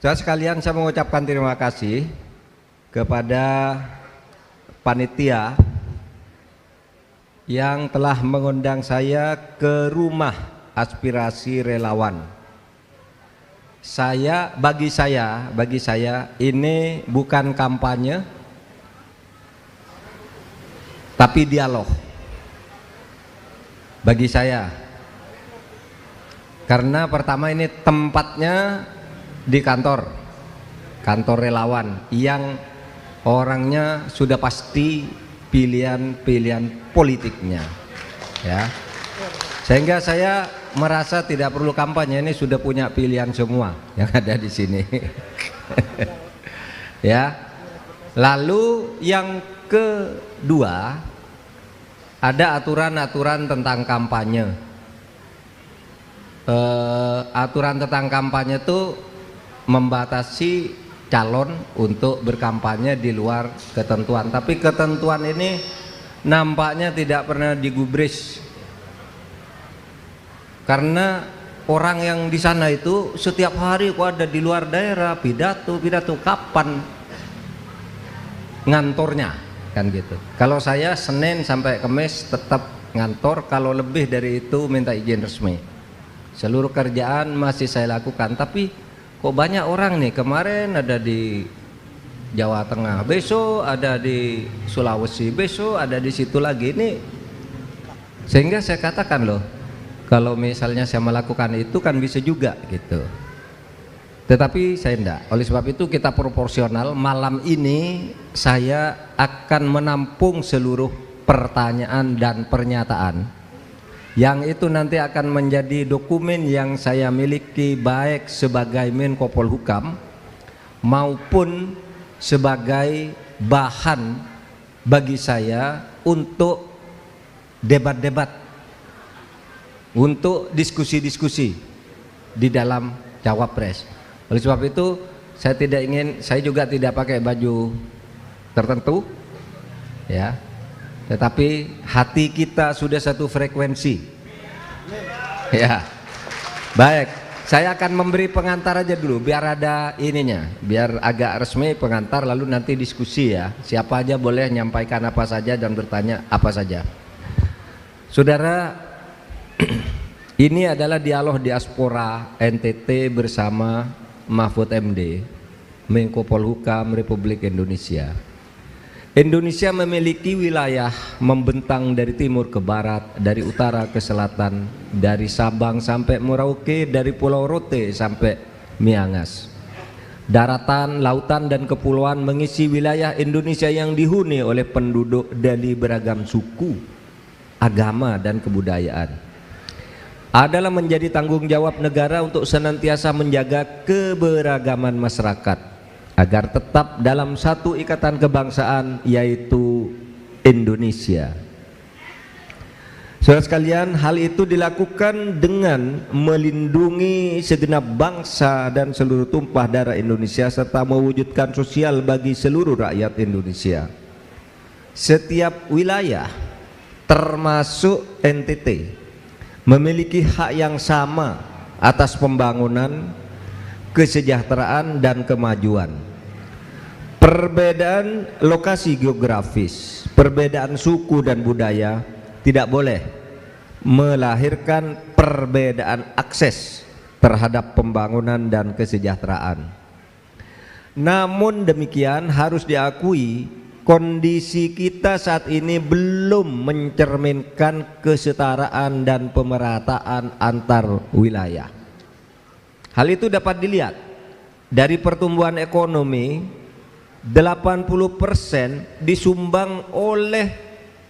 Saudara sekalian, saya mengucapkan terima kasih kepada panitia yang telah mengundang saya ke rumah aspirasi relawan. Bagi saya ini bukan kampanye, tapi dialog. Bagi saya, karena pertama ini tempatnya di kantor relawan yang orangnya sudah pasti pilihan politiknya, ya. Sehingga saya merasa tidak perlu kampanye, ini sudah punya pilihan semua yang ada di sini. Ya. Lalu yang kedua, ada aturan-aturan tentang kampanye. Aturan tentang kampanye itu membatasi calon untuk berkampanye di luar ketentuan, tapi ketentuan ini nampaknya tidak pernah digubris karena orang yang di sana itu setiap hari kok ada di luar daerah pidato kapan ngantornya, kan gitu. Kalau saya Senin sampai Kamis tetap ngantor, kalau lebih dari itu minta izin resmi. Seluruh kerjaan masih saya lakukan, tapi kok banyak orang nih, kemarin ada di Jawa Tengah, besok ada di Sulawesi, besok ada di situ lagi. Ini sehingga saya katakan loh, kalau misalnya saya melakukan itu kan bisa juga gitu, tetapi saya enggak. Oleh sebab itu kita proporsional. Malam ini saya akan menampung seluruh pertanyaan dan pernyataan yang itu nanti akan menjadi dokumen yang saya miliki baik sebagai Menko Polhukam maupun sebagai bahan bagi saya untuk debat-debat, untuk diskusi-diskusi di dalam Cawapres. Oleh sebab itu saya juga tidak pakai baju tertentu, ya. Tetapi hati kita sudah satu frekuensi, ya. Baik, saya akan memberi pengantar aja dulu biar ada ininya, biar agak resmi pengantar, lalu nanti diskusi ya. Siapa aja boleh menyampaikan apa saja dan bertanya apa saja. Saudara, ini adalah dialog diaspora NTT bersama Mahfud MD, Menko Polhukam Republik Indonesia. Indonesia memiliki wilayah membentang dari timur ke barat, dari utara ke selatan, dari Sabang sampai Merauke, dari Pulau Rote sampai Miangas. Daratan, lautan dan kepulauan mengisi wilayah Indonesia yang dihuni oleh penduduk dari beragam suku, agama dan kebudayaan. Adalah menjadi tanggung jawab negara untuk senantiasa menjaga keberagaman masyarakat agar tetap dalam satu ikatan kebangsaan, yaitu Indonesia. Saudara sekalian, hal itu dilakukan dengan melindungi segenap bangsa dan seluruh tumpah darah Indonesia serta mewujudkan sosial bagi seluruh rakyat Indonesia. Setiap wilayah termasuk NTT memiliki hak yang sama atas pembangunan, kesejahteraan dan kemajuan. Perbedaan lokasi geografis, perbedaan suku dan budaya tidak boleh melahirkan perbedaan akses terhadap pembangunan dan kesejahteraan. Namun demikian harus diakui kondisi kita saat ini belum mencerminkan kesetaraan dan pemerataan antar wilayah. Hal itu dapat dilihat dari pertumbuhan ekonomi. 80% disumbang oleh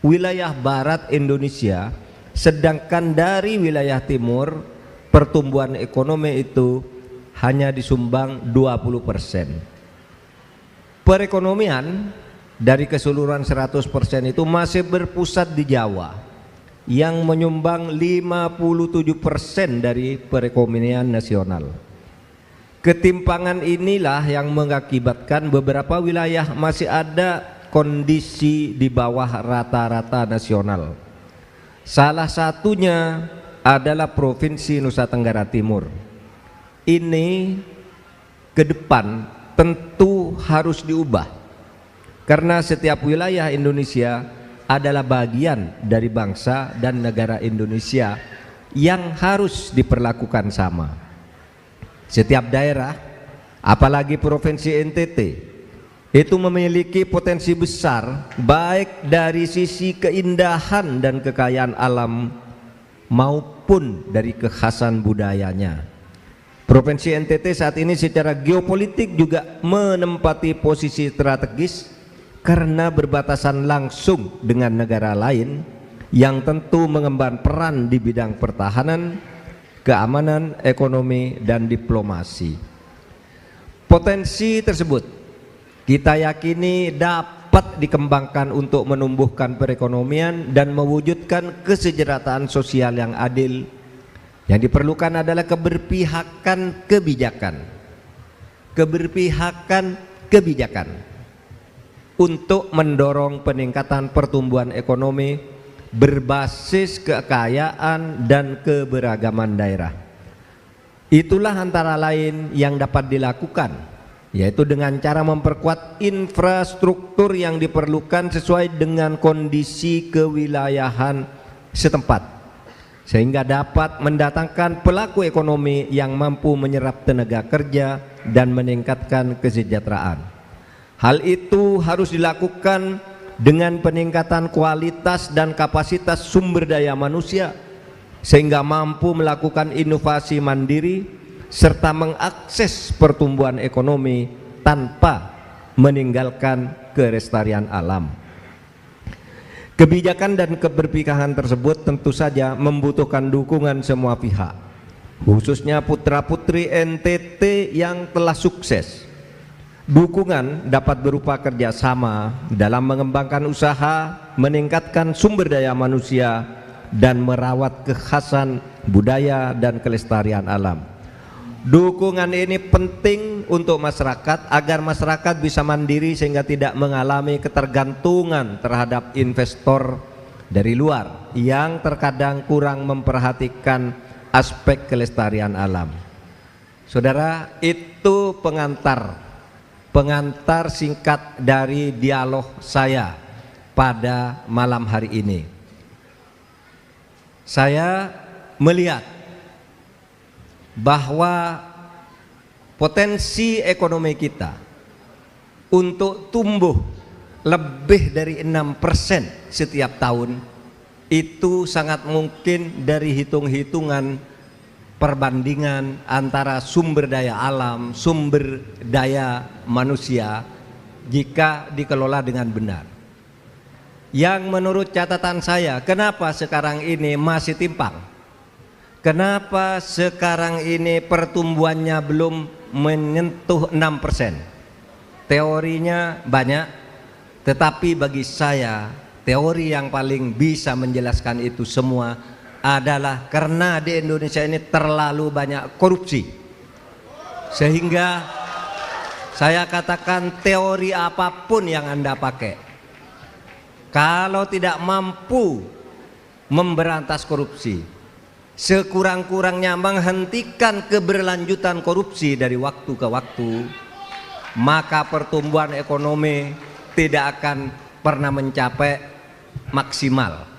wilayah barat Indonesia, sedangkan dari wilayah timur pertumbuhan ekonomi itu hanya disumbang 20%. Perekonomian dari keseluruhan 100% itu masih berpusat di Jawa yang menyumbang 57% dari perekonomian nasional. Ketimpangan inilah yang mengakibatkan beberapa wilayah masih ada kondisi di bawah rata-rata nasional. Salah satunya adalah Provinsi Nusa Tenggara Timur. Ini ke depan tentu harus diubah, karena setiap wilayah Indonesia adalah bagian dari bangsa dan negara Indonesia yang harus diperlakukan sama. Setiap daerah, apalagi Provinsi NTT, itu memiliki potensi besar baik dari sisi keindahan dan kekayaan alam maupun dari kekhasan budayanya. Provinsi NTT saat ini secara geopolitik juga menempati posisi strategis karena berbatasan langsung dengan negara lain yang tentu mengemban peran di bidang pertahanan, keamanan, ekonomi, dan diplomasi. Potensi tersebut kita yakini dapat dikembangkan untuk menumbuhkan perekonomian dan mewujudkan kesejahteraan sosial yang adil. Yang diperlukan adalah keberpihakan kebijakan untuk mendorong peningkatan pertumbuhan ekonomi berbasis kekayaan dan keberagaman daerah. Itulah antara lain yang dapat dilakukan, yaitu dengan cara memperkuat infrastruktur yang diperlukan sesuai dengan kondisi kewilayahan setempat, sehingga dapat mendatangkan pelaku ekonomi yang mampu menyerap tenaga kerja dan meningkatkan kesejahteraan. Hal itu harus dilakukan dengan peningkatan kualitas dan kapasitas sumber daya manusia, sehingga mampu melakukan inovasi mandiri serta mengakses pertumbuhan ekonomi tanpa meninggalkan kelestarian alam. Kebijakan dan keberpihakan tersebut tentu saja membutuhkan dukungan semua pihak, khususnya putra-putri NTT yang telah sukses. Dukungan dapat berupa kerjasama dalam mengembangkan usaha, meningkatkan sumber daya manusia, dan merawat kekhasan budaya dan kelestarian alam. Dukungan ini penting untuk masyarakat agar masyarakat bisa mandiri sehingga tidak mengalami ketergantungan terhadap investor dari luar yang terkadang kurang memperhatikan aspek kelestarian alam. Saudara, itu pengantar singkat dari dialog saya pada malam hari ini. Saya melihat bahwa potensi ekonomi kita untuk tumbuh lebih dari 6% setiap tahun itu sangat mungkin dari hitung-hitungan perbandingan antara sumber daya alam, sumber daya manusia jika dikelola dengan benar. Yang menurut catatan saya, kenapa sekarang ini masih timpang? Kenapa sekarang ini pertumbuhannya belum menyentuh 6%? Teorinya banyak, tetapi bagi saya teori yang paling bisa menjelaskan itu semua adalah karena di Indonesia ini terlalu banyak korupsi, sehingga saya katakan teori apapun yang Anda pakai, kalau tidak mampu memberantas korupsi, sekurang-kurangnya menghentikan keberlanjutan korupsi dari waktu ke waktu, maka pertumbuhan ekonomi tidak akan pernah mencapai maksimal.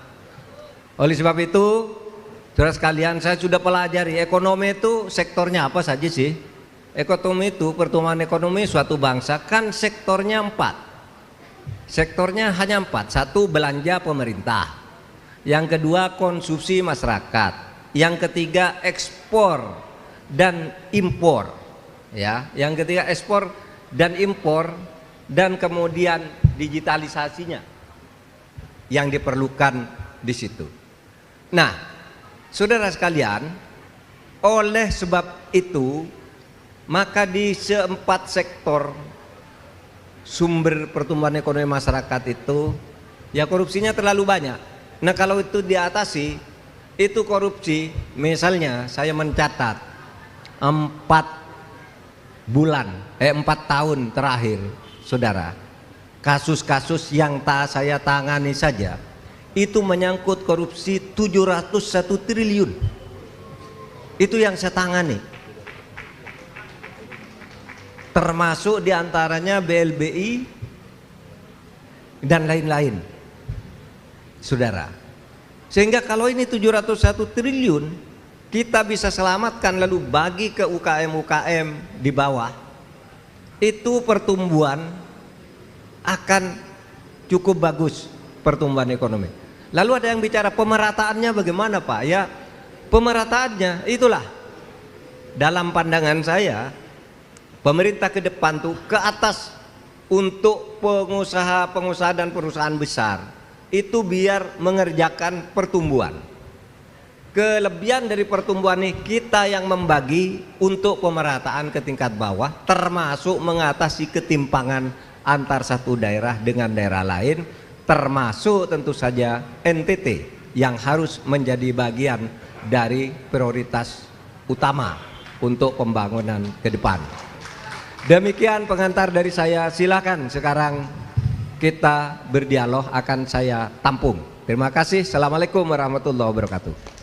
Oleh sebab itu, saudara sekalian, saya sudah pelajari ekonomi itu sektornya apa saja sih. Ekonomi itu, pertumbuhan ekonomi suatu bangsa kan sektornya 4. Sektornya hanya 4. Satu, belanja pemerintah. Yang kedua, konsumsi masyarakat. Yang ketiga, ekspor dan impor, ya. Yang ketiga, ekspor dan impor, dan kemudian digitalisasinya yang diperlukan di situ. Nah, saudara sekalian, oleh sebab itu maka di seempat sektor sumber pertumbuhan ekonomi masyarakat itu ya korupsinya terlalu banyak. Nah, kalau itu diatasi, itu korupsi, misalnya saya mencatat 4 tahun terakhir, saudara, kasus-kasus yang saya tangani saja itu menyangkut korupsi 701 triliun. Itu yang saya tangani. termasuk diantaranya BLBI dan lain-lain, saudara. Sehingga kalau ini 701 triliun kita bisa selamatkan lalu bagi ke UKM-UKM di bawah, itu pertumbuhan akan cukup bagus, pertumbuhan ekonomi. Lalu ada yang bicara pemerataannya bagaimana Pak? Ya, pemerataannya itulah dalam pandangan saya, pemerintah ke depan tuh ke atas untuk pengusaha dan perusahaan besar itu biar mengerjakan pertumbuhan. Kelebihan dari pertumbuhan ini kita yang membagi untuk pemerataan ke tingkat bawah, termasuk mengatasi ketimpangan antar satu daerah dengan daerah lain, termasuk tentu saja NTT yang harus menjadi bagian dari prioritas utama untuk pembangunan ke depan. Demikian pengantar dari saya, silakan sekarang kita berdialog, akan saya tampung. Terima kasih. Assalamualaikum warahmatullahi wabarakatuh.